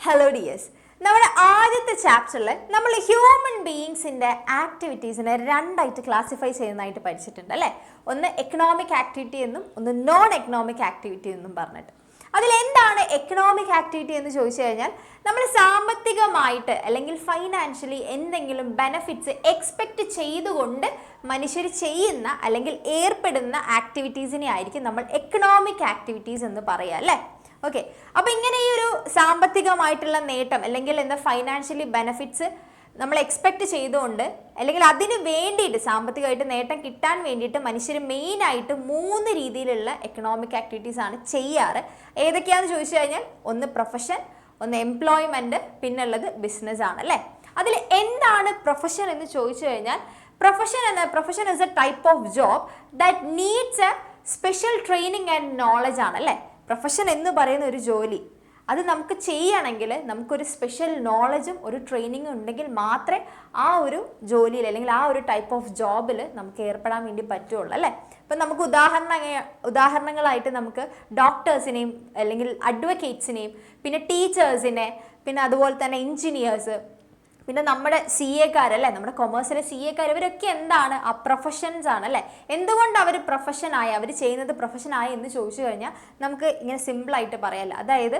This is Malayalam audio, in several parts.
ഹലോ ഡിയേഴ്സ്, നമ്മുടെ ആദ്യത്തെ ചാപ്റ്ററിൽ നമ്മൾ ഹ്യൂമൻ ബീയിങ്സിൻ്റെ ആക്ടിവിറ്റീസിനെ രണ്ടായിട്ട് ക്ലാസിഫൈ ചെയ്യുന്നതായിട്ട് പഠിച്ചിട്ടുണ്ട് അല്ലേ. ഒന്ന് എക്കണോമിക് ആക്ടിവിറ്റി എന്നും ഒന്ന് നോൺ എക്കണോമിക് ആക്ടിവിറ്റി എന്നും പറഞ്ഞിട്ട്. അതിലെന്താണ് എക്കണോമിക് ആക്ടിവിറ്റി എന്ന് ചോദിച്ചു കഴിഞ്ഞാൽ നമ്മൾ സാമ്പത്തികമായിട്ട് അല്ലെങ്കിൽ ഫൈനാൻഷ്യലി എന്തെങ്കിലും ബെനഫിറ്റ്സ് എക്സ്പെക്റ്റ് ചെയ്തുകൊണ്ട് മനുഷ്യർ ചെയ്യുന്ന അല്ലെങ്കിൽ ഏർപ്പെടുന്ന ആക്ടിവിറ്റീസിനെ ആയിരിക്കും നമ്മൾ എക്കണോമിക് ആക്ടിവിറ്റീസ് എന്ന് പറയുക അല്ലേ. ഓക്കെ, അപ്പോൾ ഇങ്ങനെ ഈ ഒരു സാമ്പത്തികമായിട്ടുള്ള നേട്ടം അല്ലെങ്കിൽ എന്താ ഫൈനാൻഷ്യലി ബെനഫിറ്റ്സ് നമ്മൾ എക്സ്പെക്റ്റ് ചെയ്തുകൊണ്ട് അല്ലെങ്കിൽ അതിന് വേണ്ടിയിട്ട് സാമ്പത്തികമായിട്ട് നേട്ടം കിട്ടാൻ വേണ്ടിയിട്ട് മനുഷ്യർ മെയിനായിട്ട് 3 രീതിയിലുള്ള എക്കണോമിക് ആക്ടിവിറ്റീസ് ആണ് ചെയ്യാറ്. ഏതൊക്കെയാണെന്ന് ചോദിച്ചു കഴിഞ്ഞാൽ ഒന്ന് പ്രൊഫഷൻ, ഒന്ന് എംപ്ലോയ്മെൻറ്റ്, പിന്നുള്ളത് ബിസിനസ് ആണ് അല്ലേ. അതിൽ എന്താണ് പ്രൊഫഷൻ എന്ന് ചോദിച്ചു കഴിഞ്ഞാൽ profession is A type of job that needs A special training and knowledge ആണ് അല്ലേ. പ്രൊഫഷൻ എന്ന് പറയുന്ന ഒരു ജോലി അത് നമുക്ക് ചെയ്യണമെങ്കിൽ നമുക്കൊരു സ്പെഷ്യൽ നോളജും ഒരു ട്രെയിനിങ്ങും ഉണ്ടെങ്കിൽ മാത്രമേ ആ ഒരു ജോലിയിൽ അല്ലെങ്കിൽ ആ ഒരു ടൈപ്പ് ഓഫ് ജോബിൽ നമുക്ക് ഏർപ്പെടാൻ വേണ്ടി പറ്റുള്ളൂ അല്ലേ. ഇപ്പം നമുക്ക് ഉദാഹരണങ്ങളായിട്ട് നമുക്ക് ഡോക്ടേഴ്സിനെയും അല്ലെങ്കിൽ അഡ്വക്കേറ്റ്സിനെയും പിന്നെ ടീച്ചേഴ്സിനെ പിന്നെ അതുപോലെ തന്നെ എഞ്ചിനീയേഴ്സ് പിന്നെ നമ്മുടെ CA അല്ലേ, നമ്മുടെ കൊമേഴ്സിലെ CA ഇവരൊക്കെ എന്താണ് ആ പ്രൊഫഷൻസ് ആണ് അല്ലേ. എന്തുകൊണ്ട് അവർ പ്രൊഫഷനായി അവർ ചെയ്യുന്നത് പ്രൊഫഷനായി എന്ന് ചോദിച്ചു കഴിഞ്ഞാൽ നമുക്ക് ഇങ്ങനെ സിമ്പിളായിട്ട് പറയാമല്ലോ. അതായത്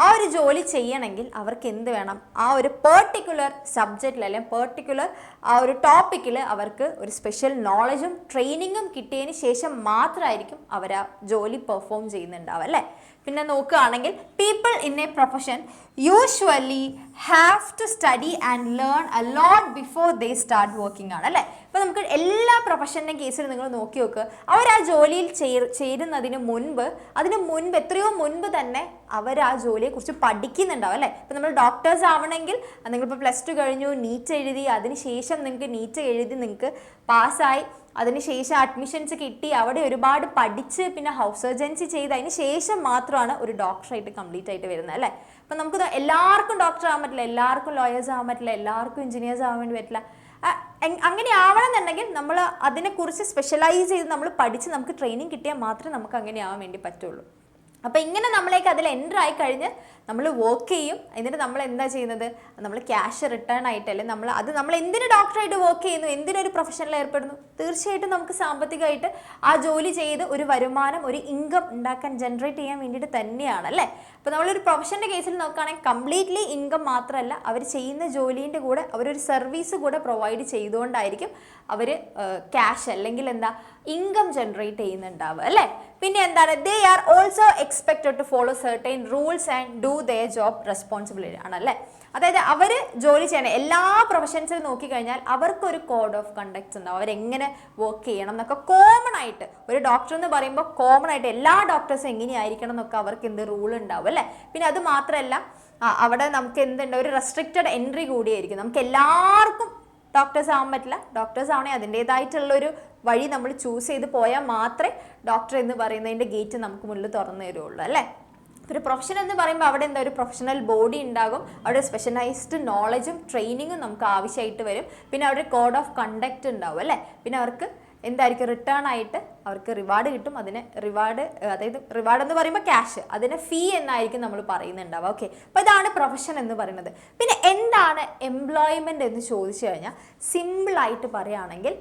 ആ ഒരു ജോലി ചെയ്യണമെങ്കിൽ അവർക്ക് എന്ത് വേണം, ആ ഒരു പെർട്ടിക്കുലർ സബ്ജക്റ്റിൽ അല്ലെങ്കിൽ പെർട്ടിക്കുലർ ആ ഒരു ടോപ്പിക്കിൽ അവർക്ക് ഒരു സ്പെഷ്യൽ നോളജും ട്രെയിനിങ്ങും കിട്ടിയതിന് ശേഷം മാത്രമായിരിക്കും അവർ ആ ജോലി പെർഫോം ചെയ്യുന്നുണ്ടാവുക അല്ലേ. പിന്നെ നോക്കുകയാണെങ്കിൽ people in a profession usually have to study and learn a lot before they start working ആണ് അല്ലേ. ഇപ്പോൾ നമുക്ക് എല്ലാ പ്രൊഫഷൻ്റെ കേസിൽ നിങ്ങൾ നോക്കി നോക്കുക, അവർ ആ ജോലിയിൽ ചേരുന്നതിന് മുൻപ് എത്രയോ മുൻപ് തന്നെ അവർ ആ ജോലിയെക്കുറിച്ച് പഠിക്കുന്നുണ്ടാവും അല്ലേ. ഇപ്പോൾ നമ്മൾ ഡോക്ടേഴ്സ് ആവണമെങ്കിൽ നിങ്ങളിപ്പോൾ +2 കഴിഞ്ഞു, നീറ്റ് എഴുതി, അതിനുശേഷം നിങ്ങൾക്ക് നീറ്റ് എഴുതി നിങ്ങൾക്ക് പാസ്സായി, അതിനുശേഷം അഡ്മിഷൻസ് കിട്ടി, അവിടെ ഒരുപാട് പഠിച്ച് പിന്നെ ഹൗസ് സർജൻസി ചെയ്ത് അതിന് ശേഷം മാത്രമാണ് ഒരു ഡോക്ടറായിട്ട് കംപ്ലീറ്റ് ആയിട്ട് വരുന്നത് അല്ലേ. അപ്പം നമുക്ക് എല്ലാവർക്കും ഡോക്ടർ ആകാൻ പറ്റില്ല, എല്ലാവർക്കും ലോയേഴ്സ് ആകാൻ പറ്റില്ല, എല്ലാവർക്കും എഞ്ചിനീയേഴ്സ് ആവാൻ വേണ്ടി പറ്റില്ല. അങ്ങനെ ആവണമെന്നുണ്ടെങ്കിൽ നമ്മൾ അതിനെക്കുറിച്ച് സ്പെഷ്യലൈസ് ചെയ്ത് നമ്മൾ പഠിച്ച് നമുക്ക് ട്രെയിനിങ് കിട്ടിയാൽ മാത്രമേ നമുക്ക് അങ്ങനെ ആവാൻ വേണ്ടി പറ്റുള്ളൂ. അപ്പോൾ ഇങ്ങനെ നമ്മളേക്ക് അതിൽ എൻ്റർ ആയി കഴിഞ്ഞ് നമ്മൾ വർക്ക് ചെയ്യും. എന്നിട്ട് നമ്മൾ എന്താ ചെയ്യുന്നത്, നമ്മൾ ക്യാഷ് റിട്ടേൺ ആയിട്ടല്ലേ നമ്മൾ എന്തിന് ഡോക്ടറായിട്ട് വർക്ക് ചെയ്യുന്നു, എന്തിനൊരു പ്രൊഫഷനിൽ ഏർപ്പെടുന്നു, തീർച്ചയായിട്ടും നമുക്ക് സാമ്പത്തികമായിട്ട് ആ ജോലി ചെയ്ത് ഒരു വരുമാനം ഒരു ഇൻകം ഉണ്ടാക്കാൻ ജനറേറ്റ് ചെയ്യാൻ വേണ്ടിയിട്ട് തന്നെയാണ് അല്ലേ. അപ്പോൾ നമ്മളൊരു പ്രൊഫഷൻ്റെ കേസിൽ നോക്കുകയാണെങ്കിൽ കംപ്ലീറ്റ്ലി ഇൻകം മാത്രമല്ല, അവർ ചെയ്യുന്ന ജോലീൻ്റെ കൂടെ അവരൊരു സർവീസ് കൂടെ പ്രൊവൈഡ് ചെയ്തുകൊണ്ടായിരിക്കും അവർ ക്യാഷ് അല്ലെങ്കിൽ എന്താ ഇൻകം ജനറേറ്റ് ചെയ്യുന്നുണ്ടാവുക അല്ലേ. പിന്നെ എന്താണ്, they are also expected to follow certain rules and do their job responsibility ആണല്ലേ. അതായത് അവർ ജോലി ചെയ്യണം, എല്ലാ പ്രൊഫഷൻസിൽ നോക്കിക്കഴിഞ്ഞാൽ അവർക്കൊരു കോഡ് ഓഫ് കണ്ടക്ട്സ് ഉണ്ടാവും, അവരെങ്ങനെ വർക്ക് ചെയ്യണം എന്നൊക്കെ കോമൺ ആയിട്ട്. ഒരു ഡോക്ടർ എന്ന് പറയുമ്പോൾ കോമൺ ആയിട്ട് എല്ലാ ഡോക്ടേഴ്സും എങ്ങനെയായിരിക്കണം എന്നൊക്കെ അവർക്ക് എന്ത് റൂൾ ഉണ്ടാവും അല്ലേ. പിന്നെ അത് മാത്രമല്ല അവിടെ നമുക്ക് എന്തുണ്ട്, ഒരു റെസ്ട്രിക്റ്റഡ് എൻട്രി കൂടിയായിരിക്കും. നമുക്ക് എല്ലാവർക്കും ഡോക്ടേഴ്സ് ആവാൻ പറ്റില്ല. ഡോക്ടേഴ്സ് ആവണേ അതിൻ്റേതായിട്ടുള്ളൊരു വഴി നമ്മൾ ചൂസ് ചെയ്ത് പോയാൽ മാത്രമേ ഡോക്ടർ എന്ന് പറയുന്നതിൻ്റെ ഗേറ്റ് നമുക്ക് മുന്നിൽ തുറന്നു തരുള്ളൂ അല്ലേ. ഒരു പ്രൊഫഷൻ എന്ന് പറയുമ്പോൾ അവിടെ എന്താ ഒരു പ്രൊഫഷണൽ ബോഡി ഉണ്ടാകും, അവിടെ സ്പെഷ്യലൈസ്ഡ് നോളജും ട്രെയിനിങ്ങും നമുക്ക് ആവശ്യമായിട്ട് വരും. പിന്നെ അവിടെ കോഡ് ഓഫ് കണ്ടക്റ്റ് ഉണ്ടാവും അല്ലേ. പിന്നെ അവർക്ക് എന്തായിരിക്കും റിട്ടേൺ ആയിട്ട് അവർക്ക് റിവാർഡ് കിട്ടും. അതിന് റിവാർഡ് എന്ന് പറയുമ്പോൾ ക്യാഷ്, അതിന് ഫീ എന്നായിരിക്കും നമ്മൾ പറയുന്നുണ്ടാവുക. ഓക്കെ, അപ്പോൾ ഇതാണ് പ്രൊഫഷൻ എന്ന് പറയുന്നത്. പിന്നെ എന്താണ് എംപ്ലോയ്മെൻറ്റ് എന്ന് ചോദിച്ചു കഴിഞ്ഞാൽ സിമ്പിളായിട്ട് പറയുകയാണെങ്കിൽ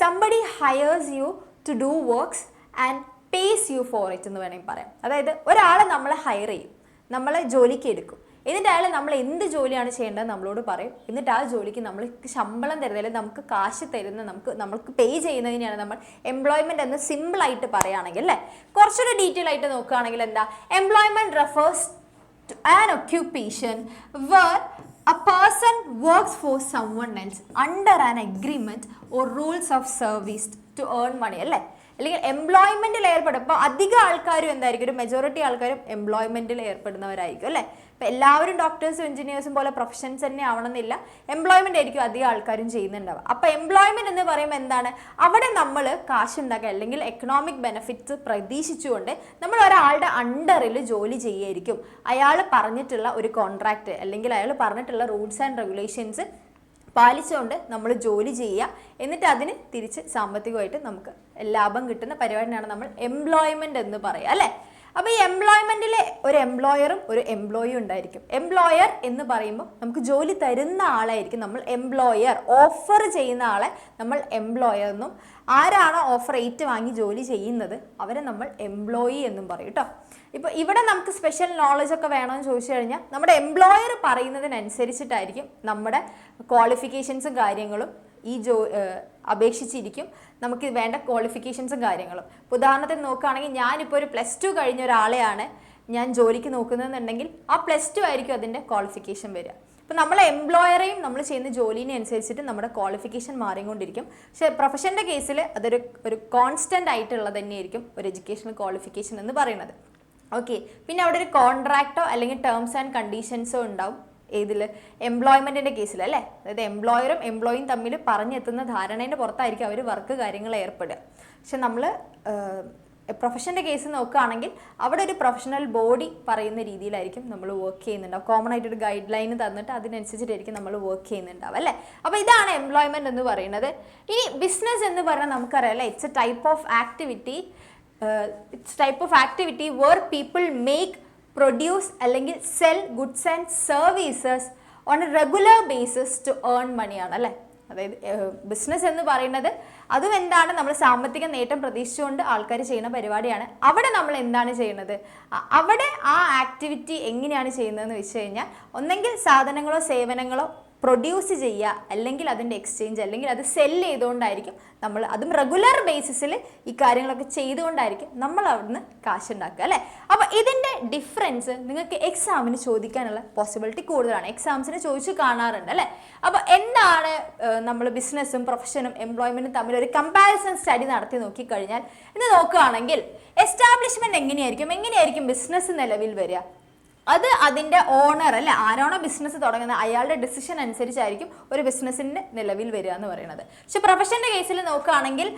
somebody hires you to do works and pays you for it എന്ന് വേണമെങ്കിൽ പറയാം. അതായത് ഒരാളെ നമ്മൾ ഹയർ ചെയ്യും, നമ്മളെ ജോലിക്ക് എടുക്കും, എന്നിട്ട് അയാൾ നമ്മൾ എന്ത് ജോലിയാണ് ചെയ്യേണ്ടത് നമ്മളോട് പറയും, എന്നിട്ട് ആ ജോലിക്ക് നമ്മൾ ശമ്പളം തരുന്നതിൽ നമുക്ക് കാശ് തരുന്ന നമ്മൾക്ക് പേ ചെയ്യുന്നതിനെയാണ് നമ്മൾ എംപ്ലോയ്മെൻറ്റ് എന്ന് സിമ്പിളായിട്ട് പറയുകയാണെങ്കിൽ അല്ലേ. കുറച്ചുകൂടി ഡീറ്റെയിൽ ആയിട്ട് നോക്കുകയാണെങ്കിൽ എന്താ, employment refers to an occupation where a person works for someone else under an agreement or rules of service to earn money അല്ലേ. അല്ലെങ്കിൽ എംപ്ലോയ്മെൻറ്റിൽ ഏർപ്പെടും. അപ്പോൾ അധികം ആൾക്കാരും എന്തായിരിക്കും, ഒരു മെജോറിറ്റി ആൾക്കാരും എംപ്ലോയ്മെൻറ്റിൽ ഏർപ്പെടുന്നവരായിരിക്കും അല്ലേ. ഇപ്പോൾ എല്ലാവരും ഡോക്ടേഴ്സും എഞ്ചിനീയേഴ്സും പോലെ പ്രൊഫഷൻസ് തന്നെ ആവണമെന്നില്ല, എംപ്ലോയ്മെൻ്റ് ആയിരിക്കും അധികം ആൾക്കാരും ചെയ്യുന്നുണ്ടാവുക. അപ്പോൾ എംപ്ലോയ്മെൻറ്റ് എന്ന് പറയുമ്പോൾ എന്താണ്, അവിടെ നമ്മൾ കാശുണ്ടാക്കുക അല്ലെങ്കിൽ എക്കണോമിക് ബെനിഫിറ്റ്സ് പ്രതീക്ഷിച്ചുകൊണ്ട് നമ്മൾ ഒരാളുടെ അണ്ടറിൽ ജോലി ചെയ്യുമായിരിക്കും. അയാൾ പറഞ്ഞിട്ടുള്ള ഒരു കോൺട്രാക്റ്റ് അല്ലെങ്കിൽ അയാൾ പറഞ്ഞിട്ടുള്ള റൂൾസ് ആൻഡ് റെഗുലേഷൻസ് പാലിച്ചുകൊണ്ട് നമ്മൾ ജോലി ചെയ്യുക, എന്നിട്ട് അതിന് തിരിച്ച് സാമ്പത്തികമായിട്ട് നമുക്ക് ലാഭം കിട്ടുന്ന പരിപാടിയാണ് നമ്മൾ എംപ്ലോയ്മെൻറ്റ് എന്ന് പറയുക അല്ലേ. അപ്പോൾ ഈ എംപ്ലോയ്മെൻറ്റിൽ ഒരു എംപ്ലോയറും ഒരു എംപ്ലോയിയും ഉണ്ടായിരിക്കും. എംപ്ലോയർ എന്ന് പറയുമ്പോൾ നമുക്ക് ജോലി തരുന്ന ആളായിരിക്കും നമ്മൾ എംപ്ലോയർ. ഓഫർ ചെയ്യുന്ന ആളെ നമ്മൾ എംപ്ലോയർ എന്നും, ആരാണോ ഓഫർ വാങ്ങി ജോലി ചെയ്യുന്നത് അവരെ നമ്മൾ എംപ്ലോയി എന്നും പറയും കേട്ടോ. ഇപ്പോൾ ഇവിടെ നമുക്ക് സ്പെഷ്യൽ നോളജ് ഒക്കെ വേണമെന്ന് ചോദിച്ചു കഴിഞ്ഞാൽ നമ്മുടെ എംപ്ലോയർ പറയുന്നതിനനുസരിച്ചിട്ടായിരിക്കും നമ്മുടെ ക്വാളിഫിക്കേഷൻസും കാര്യങ്ങളും അപേക്ഷിച്ചിരിക്കും നമുക്ക് വേണ്ട ക്വാളിഫിക്കേഷൻസും കാര്യങ്ങളും. ഇപ്പോൾ ഉദാഹരണത്തിന് നോക്കുകയാണെങ്കിൽ ഞാനിപ്പോൾ ഒരു +2 കഴിഞ്ഞ ഒരാളെയാണ് ഞാൻ ജോലിക്ക് നോക്കുന്നതെന്നുണ്ടെങ്കിൽ ആ +2 ആയിരിക്കും അതിൻ്റെ ക്വാളിഫിക്കേഷൻ വരിക. അപ്പോൾ നമ്മളെ എംപ്ലോയറെയും നമ്മൾ ചെയ്യുന്ന ജോലിനെ അനുസരിച്ചിട്ട് നമ്മുടെ ക്വാളിഫിക്കേഷൻ മാറിക്കൊണ്ടിരിക്കും. പക്ഷേ പ്രൊഫഷൻ്റെ കേസിൽ ഒരു കോൺസ്റ്റൻ്റ് ആയിട്ടുള്ളത് തന്നെയായിരിക്കും ഒരു എഡ്യൂക്കേഷണൽ ക്വാളിഫിക്കേഷൻ എന്ന് പറയുന്നത്. ഓക്കെ, പിന്നെ അവിടെ ഒരു കോൺട്രാക്റ്റോ അല്ലെങ്കിൽ ടേംസ് ആൻഡ് കണ്ടീഷൻസോ ഉണ്ടാവും. ഏതിൽ? എംപ്ലോയ്മെൻറ്റിൻ്റെ കേസിൽ അല്ലേ. അതായത് എംപ്ലോയറും എംപ്ലോയിയും തമ്മിൽ പറഞ്ഞെത്തുന്ന ധാരണേൻ്റെ പുറത്തായിരിക്കും അവർ വർക്ക് കാര്യങ്ങൾ ഏർപ്പെടുക. പക്ഷെ നമ്മൾ പ്രൊഫഷൻ്റെ കേസ് നോക്കുകയാണെങ്കിൽ അവിടെ ഒരു പ്രൊഫഷണൽ ബോഡി പറയുന്ന രീതിയിലായിരിക്കും നമ്മൾ വർക്ക് ചെയ്യുന്നുണ്ടാവും. കോമൺ ആയിട്ടൊരു ഗൈഡ് ലൈൻ തന്നിട്ട് അതിനനുസരിച്ചിട്ടായിരിക്കും നമ്മൾ വർക്ക് ചെയ്യുന്നുണ്ടാവും അല്ലേ. അപ്പോൾ ഇതാണ് എംപ്ലോയ്മെൻറ്റ് എന്ന് പറയുന്നത്. ഇനി ബിസിനസ് എന്ന് പറഞ്ഞാൽ നമുക്കറിയാം അല്ലേ, it's a type of activity where people make, produce അല്ലെങ്കിൽ sell goods and services on a regular basis to earn മണിയാണ് അല്ലേ. അതായത് ബിസിനസ് എന്ന് പറയുന്നത് അതും എന്താണ്, നമ്മൾ സാമ്പത്തിക നേട്ടം പ്രതീക്ഷിച്ചുകൊണ്ട് ആൾക്കാർ ചെയ്യുന്ന പരിപാടിയാണ്. അവിടെ നമ്മൾ എന്താണ് ചെയ്യുന്നത്, അവിടെ ആ ആക്ടിവിറ്റി എങ്ങനെയാണ് ചെയ്യുന്നതെന്ന് വെച്ച് കഴിഞ്ഞാൽ ഒന്നെങ്കിൽ സാധനങ്ങളോ സേവനങ്ങളോ പ്രൊഡ്യൂസ് ചെയ്യുക, അല്ലെങ്കിൽ അതിൻ്റെ എക്സ്ചേഞ്ച്, അല്ലെങ്കിൽ അത് സെല്ല് ചെയ്തുകൊണ്ടായിരിക്കും നമ്മൾ, അതും റെഗുലർ ബേസിസിൽ ഈ കാര്യങ്ങളൊക്കെ ചെയ്തുകൊണ്ടായിരിക്കും നമ്മൾ അവിടുന്ന് കാശുണ്ടാക്കുക അല്ലേ. അപ്പോൾ ഇതിൻ്റെ ഡിഫറൻസ് നിങ്ങൾക്ക് എക്സാമിന് ചോദിക്കാനുള്ള പോസിബിലിറ്റി കൂടുതലാണ്. എക്സാംസിന് ചോദിച്ചു കാണാറുണ്ട് അല്ലേ. അപ്പോൾ എന്താണ് നമ്മൾ ബിസിനസ്സും പ്രൊഫഷനും എംപ്ലോയ്മെൻറ്റും തമ്മിൽ ഒരു കമ്പാരിസൺ സ്റ്റഡി നടത്തി നോക്കിക്കഴിഞ്ഞാൽ ഇന്ന് നോക്കുകയാണെങ്കിൽ എസ്റ്റാബ്ലിഷ്മെൻറ്റ് എങ്ങനെയായിരിക്കും ബിസിനസ് നിലവിൽ വരിക, അത് അതിൻ്റെ ഓണർ അല്ലേ, ആരാണോ ബിസിനസ് തുടങ്ങുന്നത് അയാളുടെ ഡിസിഷൻ അനുസരിച്ചായിരിക്കും ഒരു ബിസിനസ്സിൻ്റെ നിലവിൽ വരിക എന്ന് പറയുന്നത്. പക്ഷെ പ്രൊഫഷൻ്റെ കേസിൽ നോക്കുകയാണെങ്കിൽ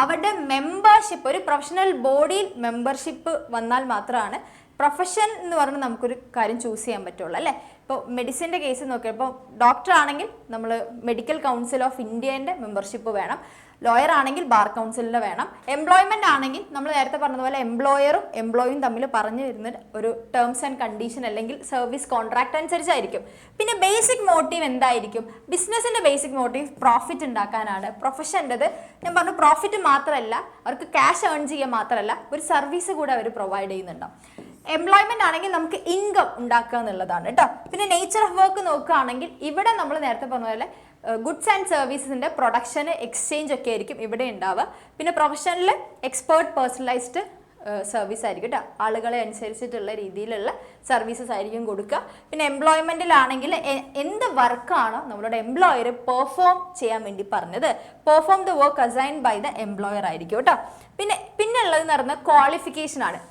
അവരുടെ മെമ്പർഷിപ്പ്, ഒരു പ്രൊഫഷണൽ ബോഡിയിൽ മെമ്പർഷിപ്പ് വന്നാൽ മാത്രമാണ് പ്രൊഫഷൻ എന്ന് പറഞ്ഞാൽ നമുക്കൊരു കാര്യം ചൂസ് ചെയ്യാൻ പറ്റുള്ളൂ അല്ലേ. ഇപ്പോൾ മെഡിസിൻ്റെ കേസ് നോക്കിയാൽ ഇപ്പോൾ ഡോക്ടർ ആണെങ്കിൽ നമ്മൾ മെഡിക്കൽ കൗൺസിൽ ഓഫ് ഇന്ത്യേൻ്റെ മെമ്പർഷിപ്പ് വേണം, ലോയർ ആണെങ്കിൽ ബാർ കൗൺസിലിൻ്റെ വേണം. എംപ്ലോയ്മെൻ്റ് ആണെങ്കിൽ നമ്മൾ നേരത്തെ പറഞ്ഞതുപോലെ എംപ്ലോയറും എംപ്ലോയിയും തമ്മിൽ പറഞ്ഞു വരുന്ന ഒരു ടേംസ് ആൻഡ് കണ്ടീഷൻ അല്ലെങ്കിൽ സർവീസ് കോൺട്രാക്ട് അനുസരിച്ചായിരിക്കും. പിന്നെ ബേസിക് മോട്ടീവ് എന്തായിരിക്കും, ബിസിനസ്സിൻ്റെ ബേസിക് മോട്ടീവ് പ്രോഫിറ്റ് ഉണ്ടാക്കാനാണ്. പ്രൊഫഷൻ്റെത് ഞാൻ പറഞ്ഞു പ്രോഫിറ്റ് മാത്രമല്ല, അവർക്ക് ക്യാഷ് ഏൺ ചെയ്യുക മാത്രമല്ല ഒരു സർവീസ് കൂടെ അവർ പ്രൊവൈഡ് ചെയ്യുന്നുണ്ടാവും. എംപ്ലോയ്മെൻ്റ് ആണെങ്കിൽ നമുക്ക് ഇൻകം ഉണ്ടാക്കുക എന്നുള്ളതാണ് കേട്ടോ. പിന്നെ നേച്ചർ ഓഫ് വർക്ക് നോക്കുകയാണെങ്കിൽ ഇവിടെ നമ്മൾ നേരത്തെ പറഞ്ഞ പോലെ ഗുഡ്സ് ആൻഡ് സർവീസസിൻ്റെ പ്രൊഡക്ഷന് എക്സ്ചേഞ്ച് ഒക്കെ ആയിരിക്കും ഇവിടെ ഉണ്ടാവുക. പിന്നെ പ്രൊഫഷനിൽ എക്സ്പേർട്ട് പേഴ്സണലൈസ്ഡ് സർവീസ് ആയിരിക്കും കേട്ടോ, ആളുകളെ അനുസരിച്ചിട്ടുള്ള രീതിയിലുള്ള സർവീസസ് ആയിരിക്കും കൊടുക്കുക. പിന്നെ എംപ്ലോയ്മെൻറ്റിലാണെങ്കിൽ എന്ത് വർക്കാണോ നമ്മളുടെ എംപ്ലോയർ പെർഫോം ചെയ്യാൻ വേണ്ടി പറഞ്ഞത്, perform the work assigned by the employer ആയിരിക്കും കേട്ടോ. പിന്നെ ഉള്ളതെന്ന് പറഞ്ഞാൽ ക്വാളിഫിക്കേഷൻ ആണ്.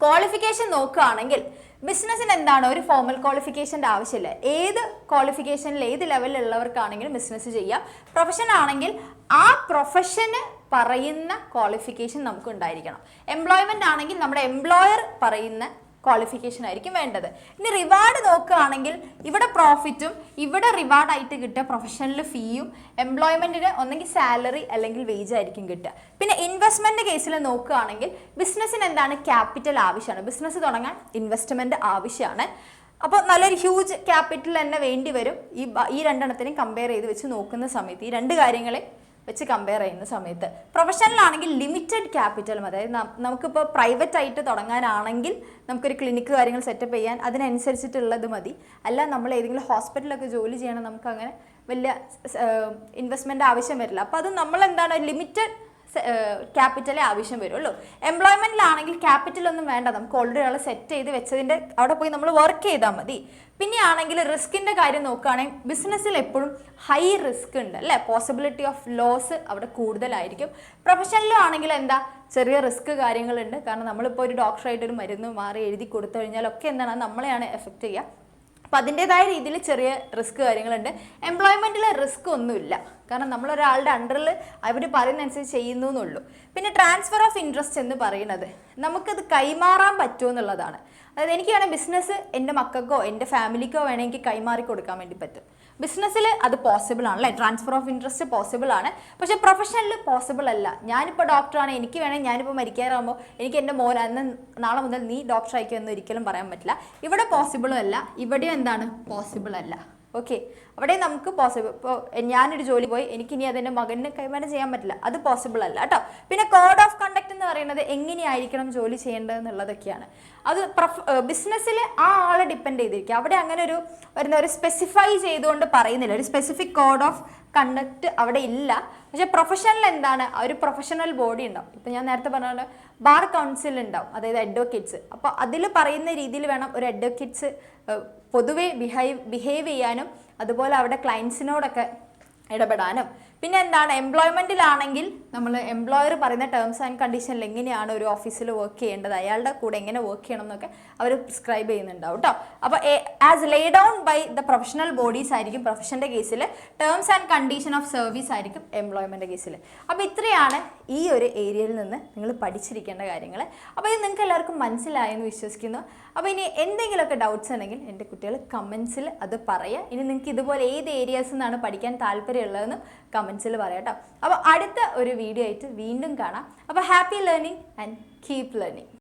ക്വാളിഫിക്കേഷൻ നോക്കുകയാണെങ്കിൽ ബിസിനസ്സിന് എന്താണ്, ഒരു ഫോർമൽ ക്വാളിഫിക്കേഷൻ്റെ ആവശ്യമില്ല. ഏത് ക്വാളിഫിക്കേഷനിൽ ഏത് ലെവലിലുള്ളവർക്കാണെങ്കിലും ബിസിനസ് ചെയ്യാം. പ്രൊഫഷൻ ആണെങ്കിൽ ആ പ്രൊഫഷന് പറയുന്ന ക്വാളിഫിക്കേഷൻ നമുക്ക് ഉണ്ടായിരിക്കണം. എംപ്ലോയ്മെൻ്റ് ആണെങ്കിൽ നമ്മുടെ എംപ്ലോയർ പറയുന്ന ക്വാളിഫിക്കേഷൻ ആയിരിക്കും വേണ്ടത്. ഇനി റിവാർഡ് നോക്കുകയാണെങ്കിൽ ഇവിടെ പ്രോഫിറ്റും ഇവിടെ റിവാർഡായിട്ട് കിട്ടുക പ്രൊഫഷണൽ ഫീയും, എംപ്ലോയ്മെൻറ്റിന് ഒന്നെങ്കിൽ സാലറി അല്ലെങ്കിൽ വേജ് ആയിരിക്കും കിട്ടുക. പിന്നെ ഇൻവെസ്റ്റ്മെൻറ്റ് കേസിൽ നോക്കുകയാണെങ്കിൽ ബിസിനസ്സിന് എന്താണ്, ക്യാപിറ്റൽ ആവശ്യമാണ്. ബിസിനസ് തുടങ്ങാൻ ഇൻവെസ്റ്റ്മെൻറ്റ് ആവശ്യമാണ്. അപ്പോൾ നല്ലൊരു ഹ്യൂജ് ക്യാപിറ്റൽ തന്നെ വേണ്ടി വരും. ഈ രണ്ടെണ്ണത്തിനെയും കമ്പയർ ചെയ്ത് വെച്ച് നോക്കുന്ന സമയത്ത്, ഈ രണ്ട് കാര്യങ്ങളെ വെച്ച് കമ്പയർ ചെയ്യുന്ന സമയത്ത് പ്രൊഫഷണലാണെങ്കിൽ ലിമിറ്റഡ് ക്യാപിറ്റൽ മതി. അതായത് നമുക്കിപ്പോൾ പ്രൈവറ്റ് ആയിട്ട് തുടങ്ങാനാണെങ്കിൽ നമുക്കൊരു ക്ലിനിക്ക് കാര്യങ്ങൾ സെറ്റപ്പ് ചെയ്യാൻ അതിനനുസരിച്ചിട്ടുള്ളത് മതി. അല്ല നമ്മൾ ഏതെങ്കിലും ഹോസ്പിറ്റലൊക്കെ ജോലി ചെയ്യണം, നമുക്ക് അങ്ങനെ വലിയ ഇൻവെസ്റ്റ്മെൻറ്റ് ആവശ്യം വരില്ല. അപ്പോൾ അത് നമ്മൾ എന്താണ്, ലിമിറ്റഡ് ക്യാപിറ്റലേ ആവശ്യം വരുള്ളൂ. എംപ്ലോയ്മെൻറ്റിലാണെങ്കിൽ ക്യാപിറ്റൽ ഒന്നും വേണ്ട, നമുക്ക് ഓൾറെഡി ഒരാൾ സെറ്റ് ചെയ്ത് വെച്ചതിൻ്റെ അവിടെ പോയി നമ്മൾ വർക്ക് ചെയ്താൽ മതി. പിന്നെ ആണെങ്കിൽ റിസ്കിൻ്റെ കാര്യം നോക്കുകയാണെങ്കിൽ ബിസിനസ്സിൽ എപ്പോഴും ഹൈ റിസ്ക് ഉണ്ട് അല്ലേ, പോസിബിലിറ്റി ഓഫ് ലോസ് അവിടെ കൂടുതലായിരിക്കും. പ്രൊഫഷനിലും ആണെങ്കിൽ എന്താ, ചെറിയ റിസ്ക് കാര്യങ്ങളുണ്ട്. കാരണം നമ്മളിപ്പോൾ ഒരു ഡോക്ടറായിട്ടൊരു മരുന്ന് മാറി എഴുതി കൊടുത്തു കഴിഞ്ഞാലൊക്കെ എന്താണ് നമ്മളെയാണ് എഫക്റ്റ് ചെയ്യുക. അപ്പോൾ അതിൻ്റെതായ രീതിയിൽ ചെറിയ റിസ്ക് കാര്യങ്ങളുണ്ട്. എംപ്ലോയ്മെൻറ്റിൽ റിസ്ക് ഒന്നുമില്ല, കാരണം നമ്മളൊരാളുടെ അണ്ടറിൽ അവർ പറയുന്നതനുസരിച്ച് ചെയ്യുന്നു എന്നുള്ളൂ. പിന്നെ ട്രാൻസ്ഫർ ഓഫ് ഇൻട്രസ്റ്റ് എന്ന് പറയുന്നത് നമുക്കത് കൈമാറാൻ പറ്റുമോ എന്നുള്ളതാണ്. അതായത് എനിക്ക് വേണമെങ്കിൽ ബിസിനസ് എൻ്റെ മക്കൾക്കോ എൻ്റെ ഫാമിലിക്കോ വേണമെങ്കിൽ കൈമാറി കൊടുക്കാൻ വേണ്ടി പറ്റും. ബിസിനസ്സിൽ അത് പോസിബിൾ ആണ് അല്ലേ, ട്രാൻസ്ഫർ ഓഫ് ഇൻട്രസ്റ്റ് പോസിബിൾ ആണ്. പക്ഷേ പ്രൊഫഷണലിൽ പോസിബിൾ അല്ല. ഞാനിപ്പോൾ ഡോക്ടറാണ്, എനിക്ക് വേണമെങ്കിൽ ഞാനിപ്പോൾ മരിക്കാറാകുമ്പോൾ എനിക്ക് എൻ്റെ മോൻ അന്ന് നാളെ മുതൽ നീ ഡോക്ടർ ആയിക്കോ എന്ന് ഒരിക്കലും പറയാൻ പറ്റില്ല. ഇവിടെ പോസിബിളും അല്ല, ഇവിടെയും എന്താണ് പോസിബിൾ അല്ല. ഓക്കെ, അവിടെ നമുക്ക് പോസിബിൾ. ഇപ്പോൾ ഞാനൊരു ജോലി പോയി എനിക്കിനി അതെൻ്റെ മകന് കൈമാറ്റം ചെയ്യാൻ പറ്റില്ല, അത് പോസിബിൾ അല്ല കേട്ടോ. പിന്നെ കോഡ് ഓഫ് കണ്ടക്ട് എന്ന് പറയുന്നത് എങ്ങനെയായിരിക്കണം ജോലി ചെയ്യേണ്ടത് എന്നുള്ളതൊക്കെയാണ്. അത് ബിസിനസ്സിൽ ആ ആളെ ഡിപ്പെൻഡ് ചെയ്തിരിക്കും. അവിടെ അങ്ങനെ ഒരു സ്പെസിഫൈ ചെയ്തുകൊണ്ട് പറയുന്നില്ല, ഒരു സ്പെസിഫിക് കോഡ് ഓഫ് കണ്ടക്ട് അവിടെ ഇല്ല. പക്ഷേ പ്രൊഫഷണൽ എന്താണ്, ഒരു പ്രൊഫഷണൽ ബോഡി ഉണ്ടാവും. ഇപ്പം ഞാൻ നേരത്തെ പറഞ്ഞ ബാർ കൗൺസിൽ ഉണ്ടാവും, അതായത് അഡ്വക്കേറ്റ്സ്. അപ്പോൾ അതിൽ പറയുന്ന രീതിയിൽ വേണം ഒരു അഡ്വക്കേറ്റ്സ് പൊതുവെ ബിഹേവ് ചെയ്യാനും അതുപോലെ അവിടെ ക്ലയൻസിനോടൊക്കെ ഇടപെടാനും. പിന്നെ എന്താണ്, എംപ്ലോയ്മെൻറ്റിലാണെങ്കിൽ നമ്മൾ എംപ്ലോയർ പറയുന്ന ടേംസ് ആൻഡ് കണ്ടീഷനിൽ എങ്ങനെയാണ് ഒരു ഓഫീസിൽ വർക്ക് ചെയ്യേണ്ടത്, അയാളുടെ കൂടെ എങ്ങനെ വർക്ക് ചെയ്യണം എന്നൊക്കെ അവർ പ്രിസ്ക്രൈബ് ചെയ്യുന്നുണ്ടാവും കേട്ടോ. അപ്പോൾ as lay down by the professional bodies ആയിരിക്കും പ്രൊഫഷൻ്റെ കേസിൽ, terms and condition of service ആയിരിക്കും എംപ്ലോയ്മെൻറ്റ് കേസിൽ. അപ്പോൾ ഇത്രയാണ് ഈ ഒരു ഏരിയയിൽ നിന്ന് നിങ്ങൾ പഠിച്ചിരിക്കേണ്ട കാര്യങ്ങൾ. അപ്പോൾ ഇത് നിങ്ങൾക്ക് എല്ലാവർക്കും മനസ്സിലായെന്ന് വിശ്വസിക്കുന്നു. അപ്പോൾ ഇനി എന്തെങ്കിലുമൊക്കെ ഡൗട്ട്സ് ഉണ്ടെങ്കിൽ എൻ്റെ കുട്ടികൾ കമൻസിൽ അത് പറയുക. ഇനി നിങ്ങൾക്ക് ഇതുപോലെ ഏത് ഏരിയാസിൽ നിന്നാണ് പഠിക്കാൻ താല്പര്യമുള്ളതെന്നും കമൻസിൽ പറയാം കേട്ടോ. അപ്പോൾ അടുത്ത ഒരു വീഡിയോ ആയിട്ട് വീണ്ടും കാണാം. അപ്പോൾ happy learning and keep learning.